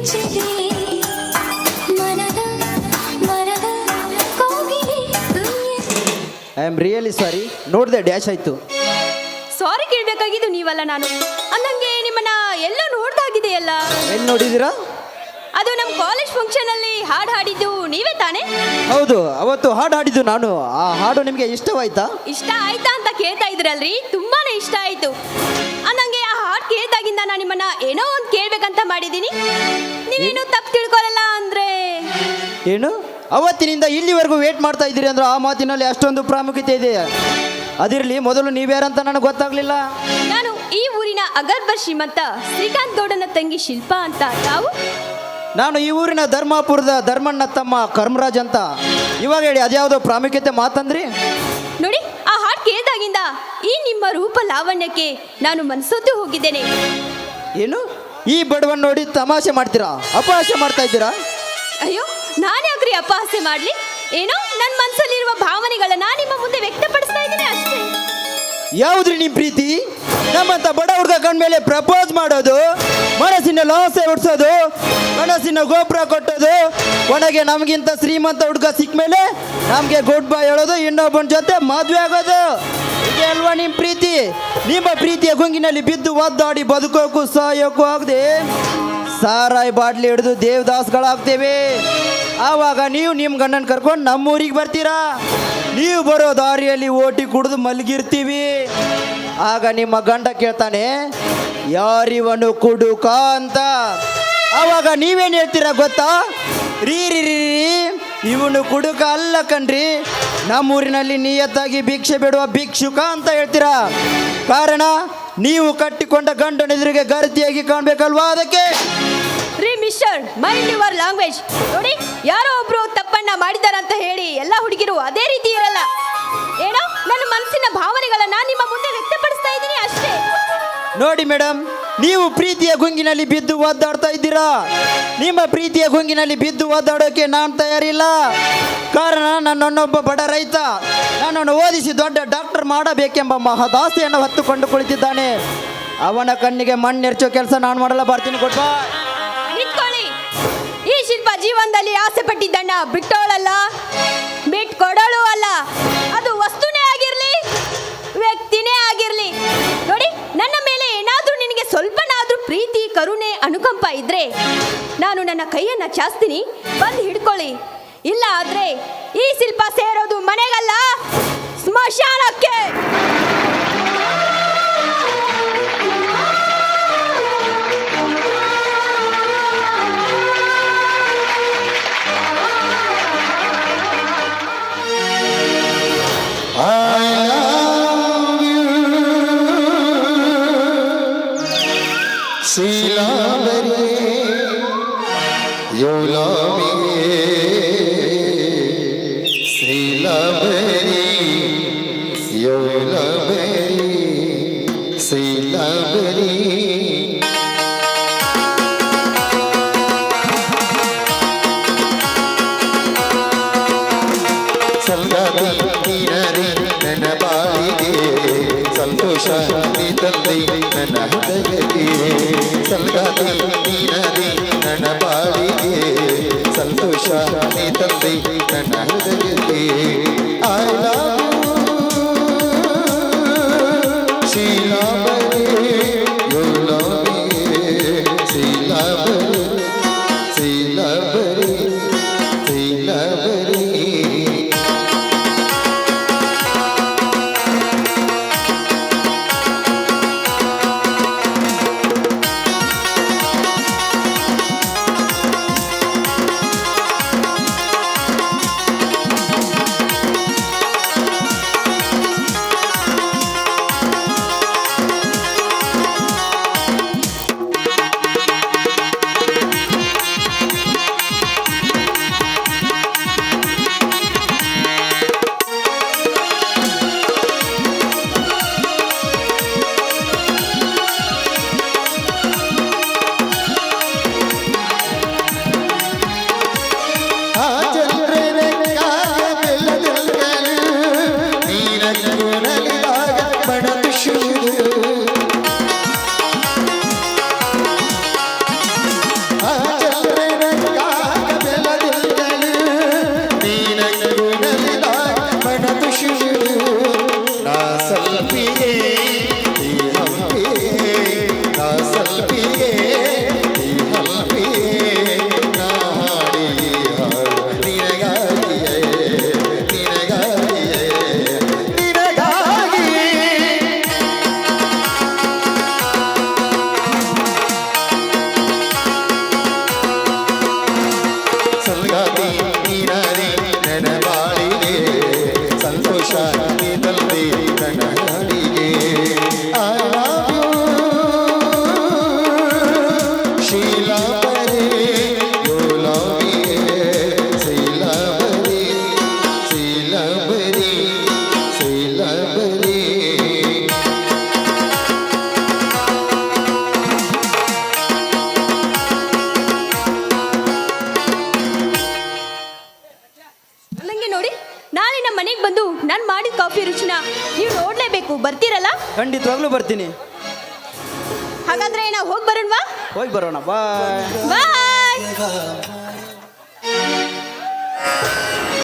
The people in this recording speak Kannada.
ಮಿಂಚಿದೆ ಮನದ ಮರದ ಕೋಗಿಲೆ ಐ ಆಮ್ ರಿಯಲಿ ಸಾರಿ, ನೋಡಿದೆ ಡ್ಯಾಶ್ ಆಯಿತು. ಸಾರಿ ಕೇಳಬೇಕಾಗಿದ್ದು ನೀವಲ್ಲ, ನಾನು ಅಂದಂಗೆ ನಿಮ್ಮನ್ನ ಎಲ್ಲೋ ನೋಡ್ದಾಗಿದೆಯಲ್ಲ. ಎಲ್ಲಿ ನೋಡಿದ್ದೀರಾ? ಅದು ನಮ್ಮ ಕಾಲೇಜ್ ಫಂಕ್ಷನ್ ಅಲ್ಲಿ ಹಾಡು ಹಾಡಿದ್ದು ನೀವೇ ತಾನೇ? ಹೌದು, ಅವತ್ತು ಹಾಡು ಹಾಡಿದ್ದು ನಾನು. ಆ ಹಾಡು ನಿಮಗೆ ಇಷ್ಟವಾಯ್ತಾ? ಇಷ್ಟ ಆಯ್ತಾ ಅಂತ ಕೇಳ್ತಾ ಇದ್ರಲ್ರಿ, ತುಂಬಾನೇ ಇಷ್ಟ ಆಯ್ತು. ಅಂದಂಗೆ ಆ ಹಾಡು ಕೇಳ್ದಾಗಿಂದ ನಾನು ನಿಮ್ಮನ್ನ ಏನೋ ಒಂದು ಕೇಳ್ಬೇಕಂತ ಮಾಡಿದ್ದೀನಿ. ನೀವೇನು ತಪ್ಪು ತಿಳ್ಕೊಳಲ್ಲ ಅಂದ್ರೆ? ಏನು, ಅವತ್ತಿನಿಂದ ಇಲ್ಲಿವರೆಗೂ ವೇಟ್ ಮಾಡ್ತಾ ಇದ್ದೀರಿ ಅಂದ್ರೆ ಆ ಮಾತಿನಲ್ಲಿ ಅಷ್ಟೊಂದು ಪ್ರಾಮುಖ್ಯತೆ ಇದೆ. ಅದಿರಲಿ, ಮೊದಲು ನೀವ್ಯಾರಂತ ನನಗೆ ಗೊತ್ತಾಗ್ಲಿಲ್ಲ. ನಾನು ಈ ಊರಿನ ಅಗರ್ಭ ಶ್ರೀಮಂತ ಶ್ರೀಕಾಂತ್ ಗೌಡನ ತಂಗಿ ಶಿಲ್ಪಾ ಅಂತ. ತಾವು? ನಾನು ಈ ಊರಿನ ಧರ್ಮಾಪುರದ ಧರ್ಮಣ್ಣ ತಮ್ಮ ಕರ್ಮರಾಜ್ ಅಂತ. ಇವಾಗ ಹೇಳಿ, ಅದ್ಯಾವುದೋ ಪ್ರಾಮುಖ್ಯತೆ ಮಾತಂದ್ರಿ? ನೋಡಿ, ಆ ಹಾಡು ಕೇಳಿದಾಗಿಂದ ಈ ನಿಮ್ಮ ರೂಪ ಲಾವಣ್ಯಕ್ಕೆ ನಾನು ಮನಸೋತು ಹೋಗಿದ್ದೇನೆ. ಏನು, ಈ ಬಡವನ್ ನೋಡಿ ತಮಾಷೆ ಮಾಡ್ತೀರಾ, ಅಪಹಾಸ್ಯ ಮಾಡ್ತಾ ಇದ್ದೀರಾ? ಅಯ್ಯೋ, ನಾನು ಯಾಕ್ರಿ ಅಪಹಾಸ್ಯ ಮಾಡ್ಲಿ? ಏನೋ ನನ್ನ ಮನಸ್ಸಲ್ಲಿರುವ ಭಾವನೆಗಳನ್ನ ನಿಮ್ಮ ಮುಂದೆ ವ್ಯಕ್ತಪಡಿಸ್ತಾ ಇದ್ದೀನಿ ಅಷ್ಟೇ. ಯಾವುದ್ರಿ ನಿಮ್ ಪ್ರೀತಿ? ನಮ್ಮಂತ ಬಡ ಹುಡುಗ ಕಂಡ್ಮೇಲೆ ಪ್ರಪೋಸ್ ಮಾಡೋದು, ಮನಸ್ಸಿನ ಲಾಸೆ ಹೊಡ್ಸೋದು, ಮನಸ್ಸಿನ ಗೋಪುರ ಕೊಟ್ಟೋದು, ಕೊನೆಗೆ ನಮಗಿಂತ ಶ್ರೀಮಂತ ಹುಡುಗ ಸಿಕ್ಕ ಮೇಲೆ ನಮಗೆ ಗುಡ್ ಬೈ ಹೇಳೋದು, ಇನ್ನೊಬ್ಬನ ಜೊತೆ ಮದುವೆ ಆಗೋದು. ಇದೆ ಅಲ್ವಾ ನಿಮ್ಮ ಪ್ರೀತಿ? ನಿಮ್ಮ ಪ್ರೀತಿಯ ಗುಂಗಿನಲ್ಲಿ ಬಿದ್ದು ಒದ್ದಾಡಿ ಬದುಕೋಕು ಸಾಯೋಕು ಆಗದೆ ಸಾರಾಯಿ ಬಾಟ್ಲಿ ಹಿಡಿದು ದೇವದಾಸ್ಗಳಾಗ್ತೇವೆ. ಆವಾಗ ನೀವು ನಿಮ್ಮ ಗಂಡನ ಕರ್ಕೊಂಡು ನಮ್ಮೂರಿಗೆ ಬರ್ತೀರಾ. ನೀವು ಬರೋ ದಾರಿಯಲ್ಲಿ ಓಟಿ ಕುಡಿದು ಮಲಗಿರ್ತೀವಿ. ಆಗ ನಿಮ್ಮ ಗಂಡ ಕೇಳ್ತಾನೆ, ಯಾರಿವನು ಕುಡುಕ ಅಂತ. ಆವಾಗ ನೀವೇನು ಹೇಳ್ತೀರಾ ಗೊತ್ತಾ? ರೀ ರೀ ರೀ ಇವನು ಕುಡುಕ ಅಲ್ಲ ಕಣ್ರಿ, ನಮ್ಮೂರಿನಲ್ಲಿ ನಿಯತ್ತಾಗಿ ಭಿಕ್ಷೆ ಬಿಡುವ ಭಿಕ್ಷುಕ ಅಂತ ಹೇಳ್ತೀರಾ. ಕಾರಣ ನೀವು ಕಟ್ಟಿಕೊಂಡ ಗಂಡನ ಎದುರಿಗೆ ಗರ್ತಿಯಾಗಿ ಕಾಣಬೇಕಲ್ವಾ? ಅದಕ್ಕೆ ರೀ ಮಿಸ್ಟರ್, ಮೈಂಡ್ ಯುವರ್ ಲ್ಯಾಂಗ್ವೇಜ್. ನೋಡಿ, ಯಾರೋ ಒಬ್ರು ತಪ್ಪನ್ನ ಮಾಡಿದಾರಂತ ಹೇಳಿ ಎಲ್ಲ ಹುಡುಗಿರು ಅದೇ ರೀತಿ ಇರಲ್ಲ. ಏನೋ ನನ್ನ ಮನಸ್ಸಿನ ಭಾವನೆಗಳನ್ನ ನಿಮ್ಮ ಮುಂದೆ ವ್ಯಕ್ತಪಡಿಸ್ತಾ ಇದ್ದೀನಿ ಅಷ್ಟೇ. ನೋಡಿ ಮೇಡಮ್, ನೀವು ಪ್ರೀತಿಯ ಗುಂಗಿನಲ್ಲಿ ಬಿದ್ದು ಒದ್ದಾಡ್ತಾ ಇದ್ದೀರಾ. ನಿಮ್ಮ ಪ್ರೀತಿಯ ಗುಂಗಿನಲ್ಲಿ ಬಿದ್ದು ಒದ್ದಾಡೋಕೆ ನಾನು ತಯಾರಿಲ್ಲ. ಕಾರಣ ನನ್ನೊಬ್ಬ ಬಡ ರೈತ ನನ್ನನ್ನು ಓದಿಸಿ ದೊಡ್ಡ ಡಾಕ್ಟರ್ ಮಾಡಬೇಕೆಂಬ ಮಹದಾಸೆಯನ್ನು ಹೊತ್ತುಕೊಂಡು ಕುಳಿತಿದ್ದಾನೆ. ಅವನ ಕಣ್ಣಿಗೆ ಮಣ್ಣೆರ್ಚೋ ಕೆಲಸ ನಾನು ಮಾಡಲ್ಲ. ಬರ್ತೀನಿ, ಗುಡ್ ಬೈ. ನಿಂತ್ಕೊಳ್ಳಿ. ಈ ಶಿಲ್ಪ ಜೀವನದಲ್ಲಿ ಆಸೆ ಪಟ್ಟಿದ್ದಣ್ಣ ಬಿಟ್ಟೋಳಲ್ಲ, ಬಿಟ್ಕೊಡೋಳು ಅಲ್ಲ. ಅದು ವಸ್ತುನೇ ಆಗಿರ್ಲಿ, ವ್ಯಕ್ತಿನೇ ಆಗಿರ್ಲಿ. ನೋಡಿ, ನನ್ನ ಮೇಲೆ ಏನಾದ್ರೂ ನಿನಗೆ ಸ್ವಲ್ಪನಾದ್ರೂ ಪ್ರೀತಿ, ಕರುಣೆ, ಅನುಕಂಪ ಇದ್ರೆ ನಾನು ನನ್ನ ಕೈಯನ್ನ ಚಾಸ್ತೀನಿ, ಬಂದು ಹಿಡ್ಕೊಳ್ಳಿ. ಇಲ್ಲ ಆದ್ರೆ ಈ ಶಿಲ್ಪ ಸೇರೋದು ಮನೆಗಲ್ಲ, ಸ್ಮಶಾನಕ್ಕೆ. ಸಂತೋಷ ತಂದೆ ನನ್ನ ಹೃದಯಕ್ಕೆ, ಸಂಗಾತಿ ನೀನದಿ ನನ್ನ ಬಾಳಿಗೆ, ಸಂತೋಷ ತಂದೆ ನನ್ನ ಹೃದಯಕ್ಕೆ. ಐ ಲವ್ ಶೀಲಾಬರಿ, ಯು ಲವ್ ಮೀ ಶೀಲಾಬರಿ, ಶೀಲಾಬರಿ, ಶೀಲಾಬರಿ. ಹಂಗೆ ನೋಡಿ ನಾಳೆ ನಮ್ಮ ಮನೆಗೆ ಬಂದು ನಾನು ಮಾಡಿದ ಕಾಫಿ ರುಚಿನ ನೀವು ನೋಡಲೇಬೇಕು. ಬರ್ತೀರಲ್ಲ? ಖಂಡಿತವಾಗ್ಲೂ ಬರ್ತೀನಿ. ಹಾಗಾದ್ರೆ ನಾವು ಹೋಗಿ ಬರೋಣವಾ? ಹೋಗಿ ಬರೋಣ. ಬಾಯ್. ಬಾಯ್.